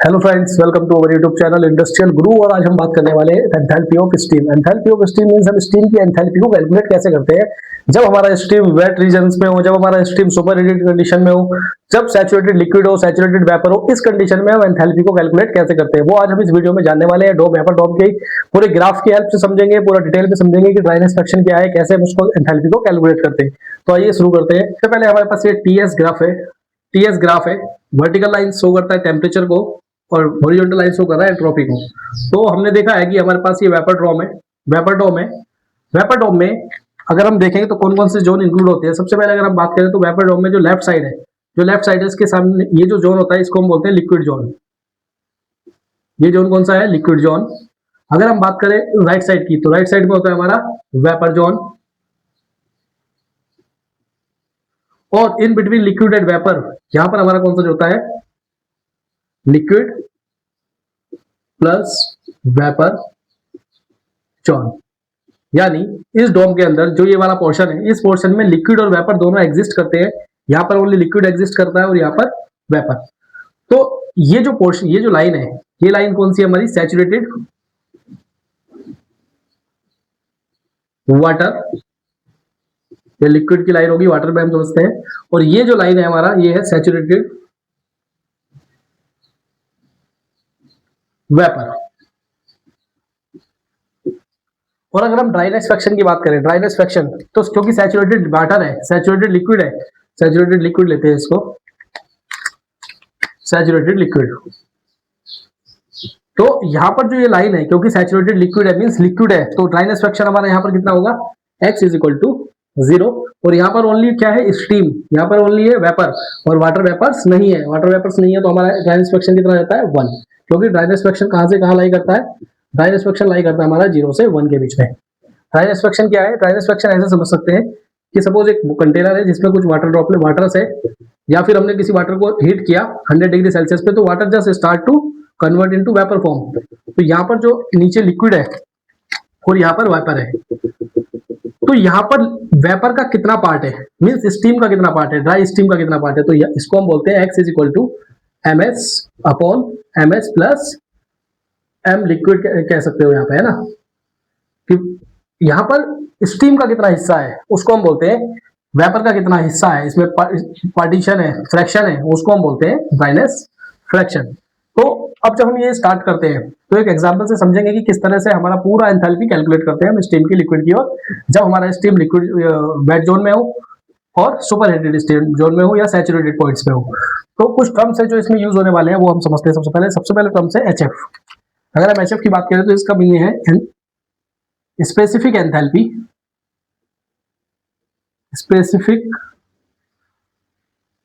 Hello friends, welcome to our YouTube channel Industrial Guru. और आज हम बात करने वाले हैं enthalpy of steam. Enthalpy of steam means हम स्टीम की एंथैल्पी को कैलकुलेट कैसे करते हैं जब हमारा स्टीम वेट रीजन्स में हो, जब हमारा स्टीम सुपर हीटेड कंडीशन में हो, जब सैचुरेटेड लिक्विड हो, सैचुरेटेड वेपर हो। इस कंडीशन में हम एंथैल्पी को कैलकुलेट कैसे करते हैं वो आज हम इस वीडियो में जानने वाले हैं। डॉम वेपर डॉम के पूरे ग्राफ की हेल्प से समझेंगे, पूरा डिटेल में समझेंगे कि ड्राइनेस फ्रैक्शन क्या है, कैसे हम उसको एंथैल्पी को कैलकुलेट करते हैं। तो आइए शुरू करते हैं। सबसे पहले हमारे पास ये टीएस ग्राफ है। वर्टिकल लाइन शो करता है टेम्परेचर को और हॉरिजॉन्टल लाइन शो कर रहा है एंट्रोपी को। तो हमने देखा है कि हमारे पास ये वेपर डॉम है। वेपर डॉम में अगर हम देखेंगे तो कौन कौन से जोन इंक्लूड होते हैं। सबसे पहले अगर हम बात करें तो वेपर डॉम में जो लेफ्ट साइड है इसके सामने ये जो जोन होता है इसको हम बोलते हैं लिक्विड जोन। ये जोन कौन सा है? Liquid zone. अगर हम बात करें राइट साइड की तो राइट साइड में होता है हमारा वेपर जोन। और in between liquid and vapour यहां पर हमारा कौन सा जो होता है? Liquid plus vapour zone. यानी इस डोम के अंदर जो ये वाला पोर्शन है, इस पोर्शन में लिक्विड और वेपर दोनों एग्जिस्ट करते हैं। यहां पर ओनली लिक्विड एग्जिस्ट करता है और यहां पर वेपर। तो ये जो पोर्शन, ये जो लाइन है, ये लाइन कौन सी है? हमारी सैचुरेटेड वाटर। ये लिक्विड की लाइन होगी, वाटर में हम समझते हैं। और ये जो लाइन है हमारा, ये है सैचुरेटेड वेपर। और अगर हम ड्राइनेस फ्रैक्शन की बात करें, ड्राइनेस फ्रैक्शन तो क्योंकि सैचुरेटेड वाटर है, सैचुरेटेड लिक्विड है, सैचुरेटेड लिक्विड लेते हैं इसको, सैचुरेटेड लिक्विड। तो यहां पर जो ये लाइन है, क्योंकि सैचुरेटेड लिक्विड है मींस लिक्विड है, तो ड्राइनेस फ्रैक्शन हमारा यहां पर कितना होगा? x is equal to 0। और यहां पर ओनली क्या है? स्टीम। यहां पर ओनली है वेपर और वाटर वेपर्स नहीं है। वाटर वेपर्स नहीं है तो हमारा ड्राइनेस फ्रैक्शन कितना रहता है? 1। क्योंकि ड्राइनेस फ्रैक्शन कहां से कहां लाई करता है? ड्राइनेस फ्रैक्शन लाई करता है हमारा 0 से 1 के बीच में। ड्राइनेस फ्रैक्शन क्या है? ड्राइनेस फ्रैक्शन ऐसे समझ सकते हैं कि सपोज एक कंटेनर है जिसमें कुछ वाटर ड्रॉपलेट वाटर्स है, या फिर हमने किसी वाटर को हीट किया 100 डिग्री सेल्सियस पे, तो water just start to convert into vapour form. तो यहाँ पर जो नीचे लिक्विड है और यहाँ पर वेपर है, तो यहाँ पर वेपर का कितना पार्ट है मींस स्टीम का कितना पार्ट है, ड्राई स्टीम का कितना पार्ट है, तो इसको हम बोलते हैं x is equal to ms upon ms plus m liquid कह सकते हो यहाँ पे, है ना। कि यहाँ पर स्टीम का कितना हिस्सा है उसको हम बोलते हैं, वेपर का कितना हिस्सा है इसमें पार्टीशन है, फ्रैक्शन है, उसको हम बोलते हैं ड्राइनेस फ्रैक्शन। तो अब जब हम ये स्टार्ट करते हैं तो एक एग्जांपल से समझेंगे कि किस तरह से हमारा पूरा एंथैल्पी कैलकुलेट करते हैं हम स्टीम की लिक्विड की ओर, जब हमारा स्टीम लिक्विड वेट जोन में हो और सुपर हीटेड स्टीम जोन में हो या सैचुरेटेड पॉइंट्स में हो। तो कुछ टर्म्स है जो इसमें यूज होने वाले हैं वो हम समझते हैं। सबसे पहले टर्म्स है HF। अगर हम HF की बात करें तो इसका मीनिंग है specific enthalpy, specific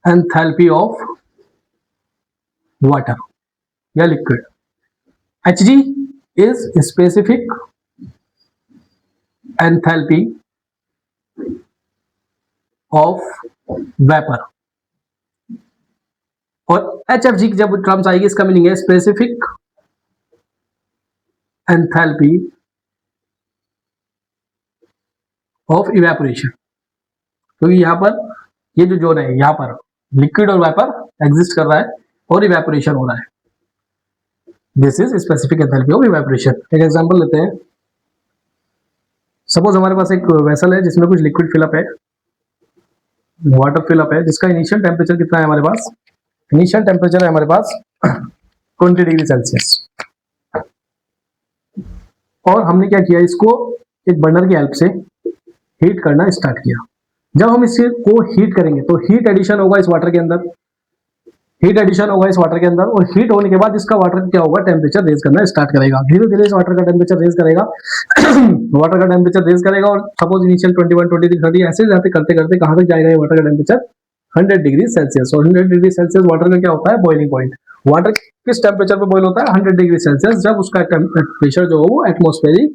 enthalpy of water या liquid. Hg is specific enthalpy of vapor। और HFG की जब टर्म्स आएगी इसका मीनिंग है स्पेसिफिक एंथैल्पी ऑफ इवेपोरेशन। क्योंकि यहाँ पर ये जो जोन है, यहाँ पर लिक्विड और वेपर एग्जिस्ट कर रहा है और इवेपोरेशन हो रहा है। This is specific enthalpy of evaporation. एक एग्जांपल लेते हैं। सपोज हमारे पास एक वेसल है जिसमें कुछ लिक्विड फिलअप है, वाटर फिलअप है, जिसका इनिशियल टेम्परेचर कितना है हमारे पास? इनिशियल टेम्परेचर है हमारे पास 20 डिग्री सेल्सियस। और हमने क्या किया, इसको एक बर्नर की हेल्प से हीट करना स्टार्ट किया। जब हम इसको हीट करेंगे तो हीट एडिशन होगा इस वाटर के अंदर, और हीट होने के बाद इसका वाटर क्या होगा? टेम्परेचर रेज करना स्टार्ट करेगा। धीरे धीरे इस वाटर का टेम्परेचर रेज करेगा और सपोज इनिशियल 21, 23, 30 ऐसे जाते करते करते कहां तक जाएगा ये वाटर का टेम्परेचर? 100 degree Celsius. और 100 डिग्री सेल्सियस वाटर का क्या होता है? Boiling point. वाटर किस टेम्परेचर पे बॉइल होता है? 100 डिग्री सेल्सियस। जब उसका प्रेशर जो हो वो एटमॉस्फेरिक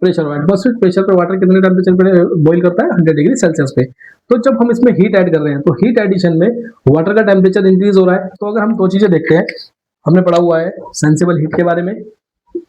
प्रेशर पे वाटर कितने टेम्परेचर पे बॉइल करता है? 100 डिग्री सेल्सियस पे। तो जब हम इसमें हीट ऐड कर रहे हैं तो हीट एडिशन में वाटर का टेम्परेचर इंक्रीज हो रहा है। तो अगर हम दो चीजें देखते हैं, हमने पढ़ा हुआ है सेंसिबल हीट के बारे में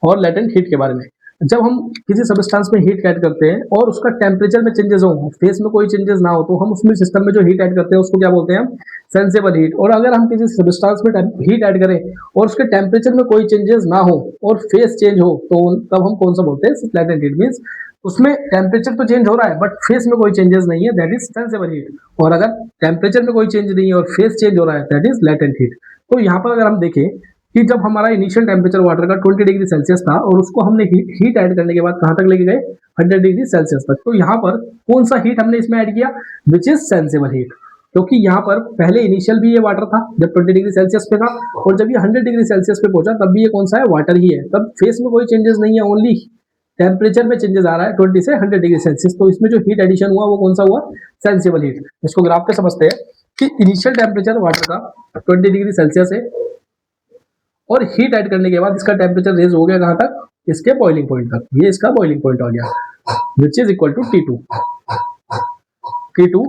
और लेटेंट हीट के बारे में। जब हम किसी सब्सटेंस में हीट ऐड करते हैं और उसका टेम्परेचर में चेंजेस हो, फेस में कोई चेंजेस ना हो, तो हम उसमें सिस्टम में जो हीट ऐड करते हैं उसको क्या बोलते हैं हम, सेंसेबल हीट। और अगर हम किसी सब्सटेंस में हीट ऐड करें और उसके टेम्परेचर में कोई चेंजेस ना हो और फेस चेंज हो, तो तब हम कौन सा बोलते हैं, लैटेंट हीट। मींस उसमें टेम्परेचर तो चेंज हो रहा है बट फेस में कोई चेंजेस नहीं है, दैट इज सेंसेबल हीट। और अगर टेम्परेचर में कोई चेंज नहीं है और फेस चेंज हो रहा है, दैट इज लैटेंट हीट। तो यहाँ पर अगर हम देखें कि जब हमारा इनिशियल टेम्परेचर वाटर का 20 डिग्री सेल्सियस था और उसको हमने हीट ऐड करने के बाद कहां तक लेके गए, 100 डिग्री सेल्सियस तक, तो यहाँ पर कौन सा हीट हमने इसमें ऐड किया, विच इज सेंसेबल हीट। क्योंकि यहाँ पर पहले इनिशियल भी ये वाटर था जब 20 डिग्री सेल्सियस पे था, और जब ये 100 डिग्री सेल्सियस पे पहुंचा तब भी ये कौन सा है, वाटर ही है। तब फेस में कोई चेंजेस नहीं है, ओनली टेम्परेचर में चेंजेस आ रहा है 20 से 100 डिग्री सेल्सियस। तो इसमें जो हीट एडिशन हुआ वो कौन सा हुआ, सेंसिबल हीट। इसको ग्राफ पे समझते हैं कि इनिशियल टेम्परेचर वाटर का 20 डिग्री सेल्सियस है और हीट ऐड करने के बाद इसका टेम्परेचर रेज हो गया कहां तक, इसके बॉइलिंग पॉइंट तक। ये इसका बॉइलिंग पॉइंट आ गया, which is equal to T2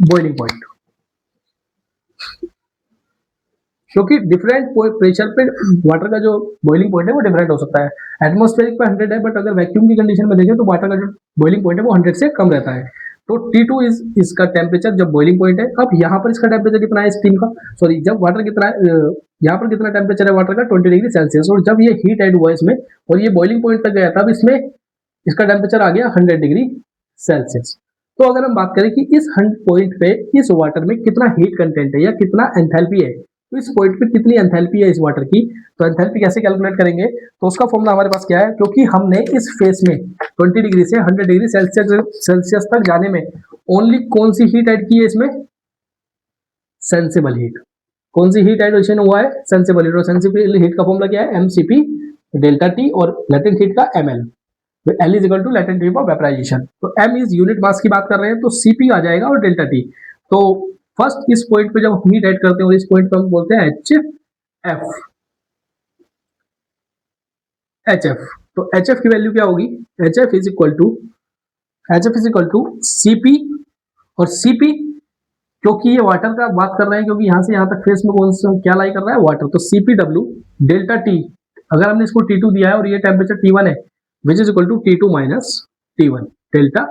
boiling point. क्योंकि डिफरेंट प्रेशर पे वाटर का जो बॉइलिंग पॉइंट है वो डिफरेंट हो सकता है। एटमॉस्फेरिक पे 100 है, बट अगर वैक्यूम की कंडीशन में देखें तो वाटर का जो बॉइलिंग पॉइंट है वो 100 से कम रहता है। तो T2 इज इसका टेम्परेचर जब बॉइलिंग पॉइंट है। अब यहाँ पर इसका टेम्परेचर कितना है स्टीम का, सॉरी जब वाटर कितना है, यहाँ पर कितना टेम्परेचर है वाटर का, 20 डिग्री सेल्सियस। और जब ये हीट ऐड हुआ इसमें और ये बॉइलिंग पॉइंट तक गया, तब इसमें इसका टेम्परेचर आ गया 100 डिग्री सेल्सियस। तो अगर हम बात करें कि इस पॉइंट पे इस वाटर में कितना हीट कंटेंट है या कितना एंथैल्पी है, तो इस पॉइंट पे कितनी एंथैल्पी है इस वाटर की, तो एंथैल्पी कैसे कैलकुलेट करेंगे, तो उसका फॉर्मूला हमारे पास क्या है, क्योंकि हमने इस फेस में 20 डिग्री से 100 डिग्री सेल्सियस तक जाने में ओनली कौन सी हीट ऐड की है इसमें, सेंसिबल हीट। कौन सी हीट एडिशन हुआ है, सेंसिबल हीट। और सेंसिबल हीट का फॉर्मूला क्या है, mCp डेल्टा टी, और लेटेंट हीट का ml। L is equal to latent heat of vaporisation. तो m इज यूनिट मास की बात कर रहे हैं, तो Cp आ जाएगा और डेल्टा टी। तो फर्स्ट इस पॉइंट पे जब हम हीट ऐड करते हैं और इस पॉइंट पे हम बोलते हैं HF। तो HF की वैल्यू क्या होगी, HF is equal to Cp, और Cp क्योंकि ये वाटर का बात कर रहे हैं, क्योंकि यहाँ से यहाँ तक फेस में कौन सा क्या लाई कर रहा है, वाटर। तो CpW डेल्टा टी, अगर हमने इसको T2 दिया है और ये टेम्परेचर T1 है, which is equal to T2 minus T1 delta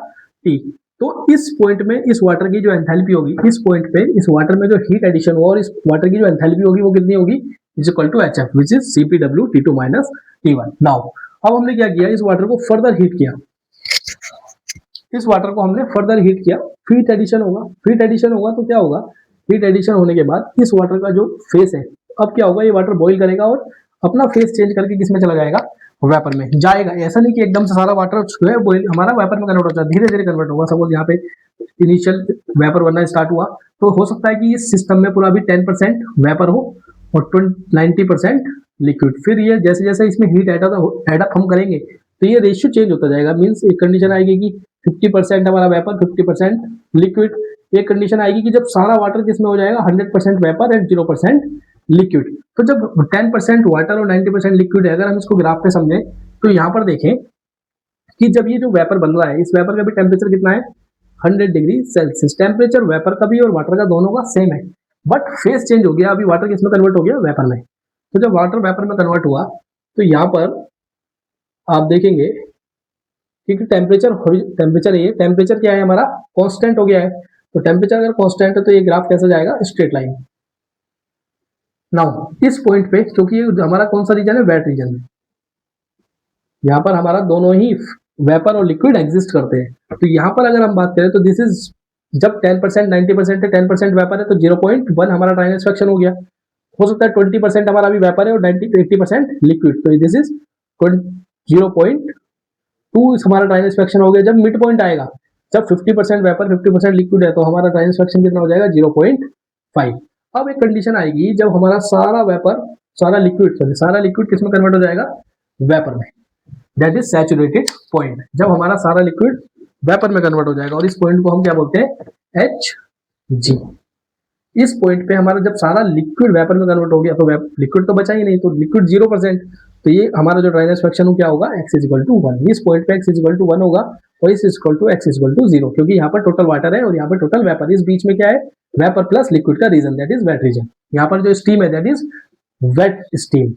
T. तो इस पॉइंट में इस वाटर की जो एंथैल्पी होगी, इस पॉइंट पे इस वाटर में जो हीट एडिशन हुआ और इस वाटर की जो एंथैल्पी होगी वो कितनी होगी, is equal to HF, which is CpW T2 minus T1। Now अब हमने क्या किया, इस वाटर को फर्दर हीट किया, इस वाटर को हमने फर्दर हीट किया, हीट एडिशन होगा। हीट एडिशन होगा तो क्या होगा, हीट एडिशन होने के बाद इस वाटर का जो फेस है, अब क्या होगा, ये वाटर बॉईल करेगा और अपना फेस चेंज करके किसमें चला जाएगा, वेपर में जाएगा। ऐसा नहीं कि एकदम से सारा वाटर जो है बॉईल हमारा वेपर में कन्वर्ट हो जाए, धीरे धीरे कन्वर्ट होगा। सपोज यहाँ पे इनिशियल वेपर बनना स्टार्ट हुआ, तो हो सकता है कि इस सिस्टम में पूरा भी 10% वेपर हो और 90% लिक्विड। फिर ये जैसे जैसे इसमें हीट एडअप हम करेंगे तो ये रेशियो चेंज होता जाएगा। मीन्स एक कंडीशन आएगी कि 50% हमारा वेपर, 50% लिक्विड। एक कंडीशन आएगी कि जब सारा वाटर किसमें हो जाएगा, 100% वेपर एंड 0% लिक्विड। तो जब 10% वाटर और 90% लिक्विड है, अगर हम इसको ग्राफ पे समझें तो यहाँ पर देखें कि जब ये जो वेपर बन रहा है, इस वेपर का भी टेम्परेचर कितना है, 100 डिग्री सेल्सियस। टेम्परेचर वेपर का भी और वाटर का दोनों का सेम है, बट फेस चेंज हो गया। अभी वाटर किसमें कन्वर्ट हो गया, वेपर में। तो जब वाटर वेपर में कन्वर्ट हुआ तो यहाँ पर आप देखेंगे क्योंकि टेम्परेचर ये टेम्परेचर क्या है हमारा, कांस्टेंट हो गया है। तो टेम्परेचर अगर कांस्टेंट है तो ये ग्राफ कैसा जाएगा, स्ट्रेट लाइन। नाउ इस पॉइंट पे क्योंकि हमारा कौन सा रीजन है, वेट रीजन है, यहाँ पर हमारा दोनों ही वेपर और लिक्विड एग्जिस्ट करते हैं। तो यहाँ पर अगर हम बात करें तो दिस इज जब 10% 90% है, 10% वेपर है, तो 0.1 हमारा ड्राइनेस फ्रैक्शन हो गया। हो सकता है 20% हमारा भी वेपर है और 80% लिक्विड, तो दिस इज 0.2 हमारा ड्राइनेस फ्रैक्शन हो गया। जब मिड पॉइंट आएगा, जब 50% वेपर 50% लिक्विड है, तो हमारा ड्राइनेस फ्रैक्शन कितना हो जाएगा, 0.5। अब एक कंडीशन आएगी जब हमारा सारा वेपर सारा लिक्विड किस में कन्वर्ट हो जाएगा, वेपर में। दैट इज सैचुरेटेड पॉइंट, जब हमारा सारा लिक्विड वेपर में कन्वर्ट हो जाएगा। और इस पॉइंट को हम क्या बोलते हैं, Hg। इस पॉइंट पे हमारा जब सारा लिक्विड वेपर में कन्वर्ट हो गया तो लिक्विड तो बचा ही नहीं, तो लिक्विड 0%। तो ये हमारा जो ड्राइनेस फ्रैक्शन क्या होगा, x इज इक्वल टू 1। इस पॉइंट पे x इज इक्वल टू 1 होगा और इस equal to x is equal to 0, क्योंकि यहाँ पर टोटल वाटर है और यहाँ पर टोटल वेपर। इस बीच में क्या है, वेपर प्लस लिक्विड का region, that is wet region. यहाँ पर जो स्टीम है दैट इज वेट स्टीम।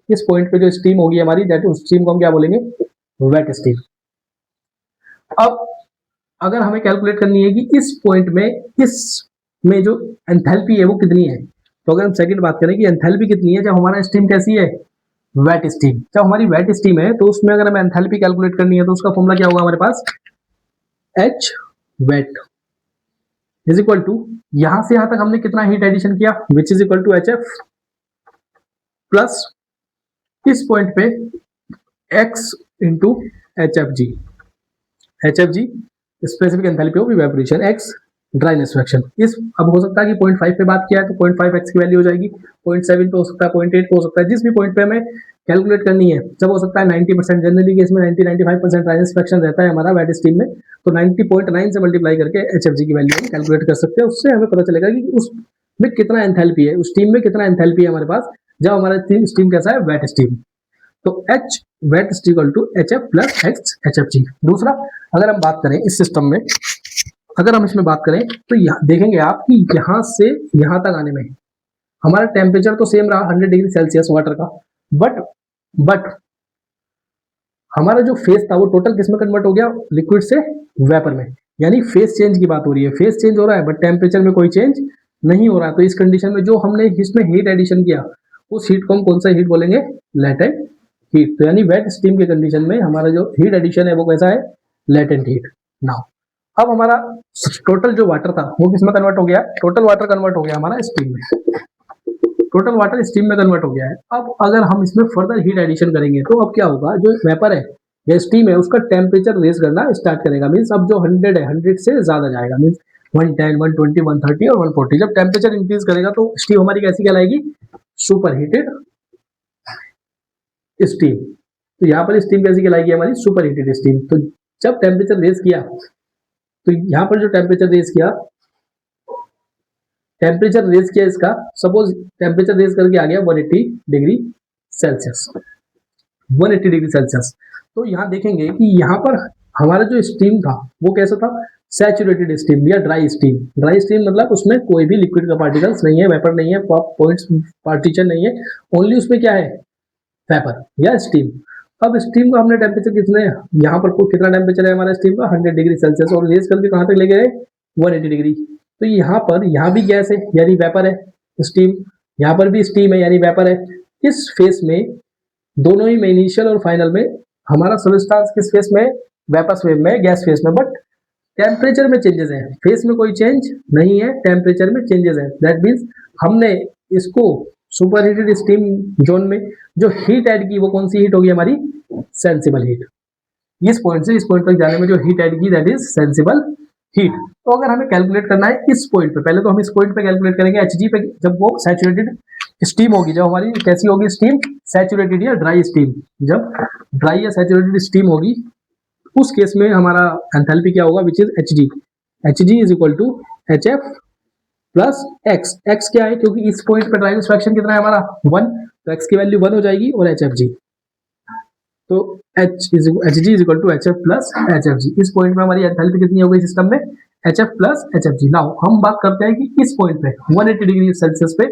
इस पॉइंट पे जो स्टीम होगी हमारी, दैट स्टीम को हम क्या बोलेंगे, वेट स्टीम। अब अगर हमें कैलकुलेट करनी है कि इस पॉइंट में इसमें जो एंथैल्पी है वो कितनी है, तो अगर हम सेकंड बात करें कि एंथैल्पी कितनी है जब हमारा स्टीम कैसी है, वेट स्टीम। जब हमारी वेट स्टीम है तो उसमें अगर हमें एंथैल्पी कैलकुलेट करनी है तो उसका फॉर्मूला क्या होगा हमारे पास, h wet is equal to, यहां से यहां तक हमने कितना हीट एडिशन किया, which is equal to H F plus इस पॉइंट पे x into h F g. H F g specific enthalpy of evaporation, x dryness fraction. इस अब हो सकता है कि 0.5 पे बात किया है तो 0.5 एक्स की वैल्यू हो जाएगी, 0.7 पे हो सकता है, 0.8 पे हो सकता है, जिस भी पॉइंट पे हमें कैलकुलेट करनी है। जब हो सकता है 90%, जनरली केस में 90-95% ड्राइनेस फ्रैक्शन रहता है हमारा वेट स्टीम में, तो 90.9 से मल्टीप्लाई करके एच एफ जी की वैल्यू हम कैलकुलेट कर सकते हैं। उससे हमें पता चलेगा कि उसमें कितना एंथैल्पी है, उस टीम में कितना एंथैल्पी है हमारे पास जब हमारा स्टीम कैसा है, वेट स्टीम। तो H wet is equal to H F plus X H F G. दूसरा, अगर हम बात करें इस सिस्टम में, अगर हम इसमें बात करें तो यहाँ देखेंगे आप कि यहाँ से यहाँ तक आने में हमारा टेम्परेचर तो सेम रहा 100 डिग्री सेल्सियस वाटर का, बट हमारा जो फेस था वो टोटल किस में कन्वर्ट हो गया, लिक्विड से वेपर में। यानी फेस चेंज की बात हो रही है, फेस चेंज हो रहा है बट टेम्परेचर में कोई चेंज नहीं हो रहा है। तो इस कंडीशन में जो हमने इसमें हीट एडिशन किया उस हीट को हम कौन सा हीट बोलेंगे, लेटेंट हीट। तो यानी वेट स्टीम के कंडीशन में हमारा जो हीट एडिशन है वो कैसा है, लेटेंट हीट। नाउ अब हमारा टोटल जो वाटर था वो किस में कन्वर्ट हो गया, टोटल वाटर कन्वर्ट हो गया हमारा स्टीम में, टोटल वाटर स्टीम में कन्वर्ट हो गया है। अब अगर हम इसमें फर्दर हीट एडिशन करेंगे तो अब क्या होगा, जो वेपर है या स्टीम है उसका टेम्परेचर रेज करना स्टार्ट करेगा। मीन्स अब जो 100 है 100 से ज्यादा जाएगा, मीन्स 110, 120, 130 और 140। जब टेम्परेचर इंक्रीज करेगा तो स्टीम हमारी कैसी कहलाएगी, सुपर हीटेड स्टीम। तो यहाँ पर स्टीम कैसी कहलाएगी हमारी, सुपर हीटेड स्टीम। तो जब टेम्परेचर रेज किया तो यहाँ पर जो टेम्परेचर रेज किया, इसका सपोज टेम्परेचर रेज करके आ गया 180 डिग्री सेल्सियस, 180 डिग्री सेल्सियस। तो यहाँ देखेंगे कि यहाँ पर हमारा जो स्टीम था वो कैसा था, सैचुरेटेड स्टीम या ड्राई स्टीम। ड्राई स्टीम मतलब उसमें कोई भी लिक्विड का पार्टिकल्स नहीं है, वेपर नहीं है, पॉइंट्स पार्टीशन नहीं है, ओनली उसमें क्या है, वेपर या स्टीम। अब स्टीम का हमने टेम्परेचर कितने, यहाँ पर कितना टेम्परेचर है हमारा स्टीम का, 100 डिग्री सेल्सियस, और रेज करके कहाँ तक ले गए, 180 डिग्री। तो यहाँ पर यहाँ भी गैस है यानी वेपर है स्टीम, यहाँ पर भी स्टीम है यानी वेपर है। इस फेस में दोनों ही में, इनिशियल और फाइनल में, हमारा सब्सटेंस किस फेस में, वेपर फेस में, गैस फेस में, बट टेम्परेचर में चेंजेस है, फेस में कोई चेंज नहीं है, टेम्परेचर में चेंजेस है। दैट मीन्स हमने इसको सुपर हीटेड स्टीम जोन में जो हीट ऐड की वो कौन सी हीट होगी हमारी, सेंसिबल हीट। इस पॉइंट से इस पॉइंट तक जाने में जो हीट ऐड की दैट इज सेंसिबल हीट। तो अगर हमें कैलकुलेट करना है इस पॉइंट पे, पहले तो हम इस पॉइंट पे कैलकुलेट करेंगे एचजी पे, जब वो सैचुरेटेड स्टीम होगी, जब हमारी कैसी होगी स्टीम, सैचुरेटेड या ड्राई स्टीम। जब ड्राई या सैचुरेटेड स्टीम होगी उस केस में हमारा एंथैल्पी क्या होगा, which is H G. H G is equal to H F plus X. X क्या है, क्योंकि इस पॉइंट पे ड्राइनेस फ्रैक्शन कितना है हमारा 1, तो एक्स की वैल्यू 1 हो जाएगी, और एच एफ जी, तो H G is equal to H F plus H F G. इस पॉइंट पे हमारी एंथैल्पी कितनी हो गई सिस्टम में, H F plus H F G. Now हम बात करते हैं कि इस पॉइंट पे 180 डिग्री सेल्सियस पे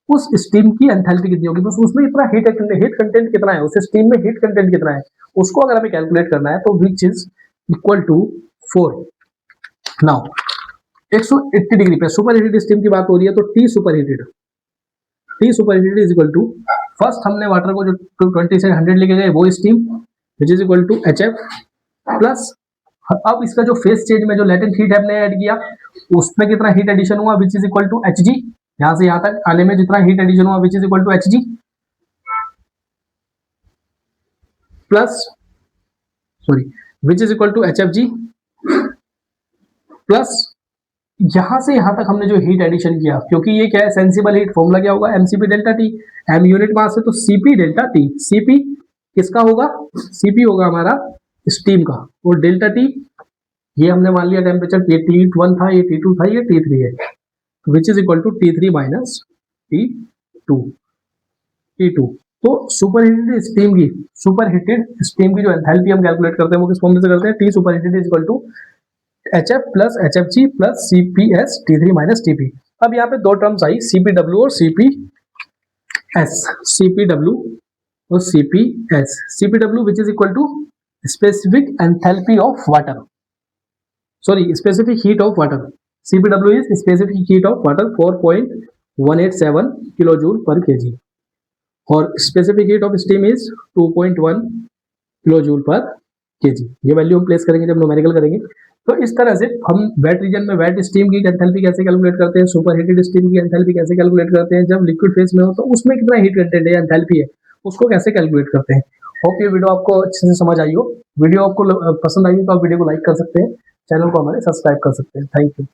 उस स्टीम की एंथैल्पी कितनी होगी, बस उसमें इतना हीट कंटेंट कितना है, उस स्टीम में हीट कंटेंट कितना है, उसको अगर हमें कैलकुलेट करना है तो which is equal to 4। Now 180 degree पे सुपर हीटेड स्टीम की बात हो रही है, तो T superheated is equal to, first हमने वाटर को जो 20 से 100 लेके गए वो steam, which is equal to H F plus, अब इसका जो फेस चेंज में जो लेटेंट हीट हमने ऐड किया उसमें कितना हीट एडिशन हुआ, which is equal to H G. यहां से यहां तक आने में जितना हीट एडिशन हुआ which is equal to H G plus, sorry, which is equal to H F G plus, यहां से यहां तक हमने जो हीट एडिशन किया, क्योंकि ये क्या है सेंसिबल हीट, फॉर्मूला क्या होगा, MCP delta T, M unit mass है तो सीपी डेल्टा टी। सीपी किसका होगा, सीपी होगा हमारा स्टीम का, और डेल्टा टी ये हमने मान लिया टेम्परेचर, ये T1 था, ये T2 था, ये T3 है, which is equal to T3 minus T2। तो सुपर हीटेड स्टीम की जो एंथैल्पी हम कैलकुलेट करते हैं वो किस फॉर्म से करते हैं, T superheated is equal to H F plus H F G plus C P S T3 minus TP. अब यहाँ पे दो टर्म्स आई, CPW और CPS, CPW और CPS। CPW which is equal to specific enthalpy of water, sorry, specific heat of water. CPW is specific heat of water 4.187 kilojoule per kg और specific heat of steam is 2.1 kilojoule पर KG. ये value हम place करेंगे जब numerical करेंगे. तो इस तरह से हम वेट रीजन में वेट स्टीम की एंथैल्पी कैसे कैलकुलेट करते हैं, सुपर हीटेड स्टीम की एंथैल्पी कैसे कैलकुलेट करते हैं, जब लिक्विड फेज में हो तो उसमें कितना हीट कंटेंट है, एंथैल्पी है, उसको कैसे कैलकुलेट करते हैं. होप ये वीडियो आपको अच्छे से समझ आई हो. वीडियो आपको पसंद आई हो तो आप वीडियो को लाइक कर सकते हैं, चैनल को हमारे सब्सक्राइब कर सकते हैं. Thank you.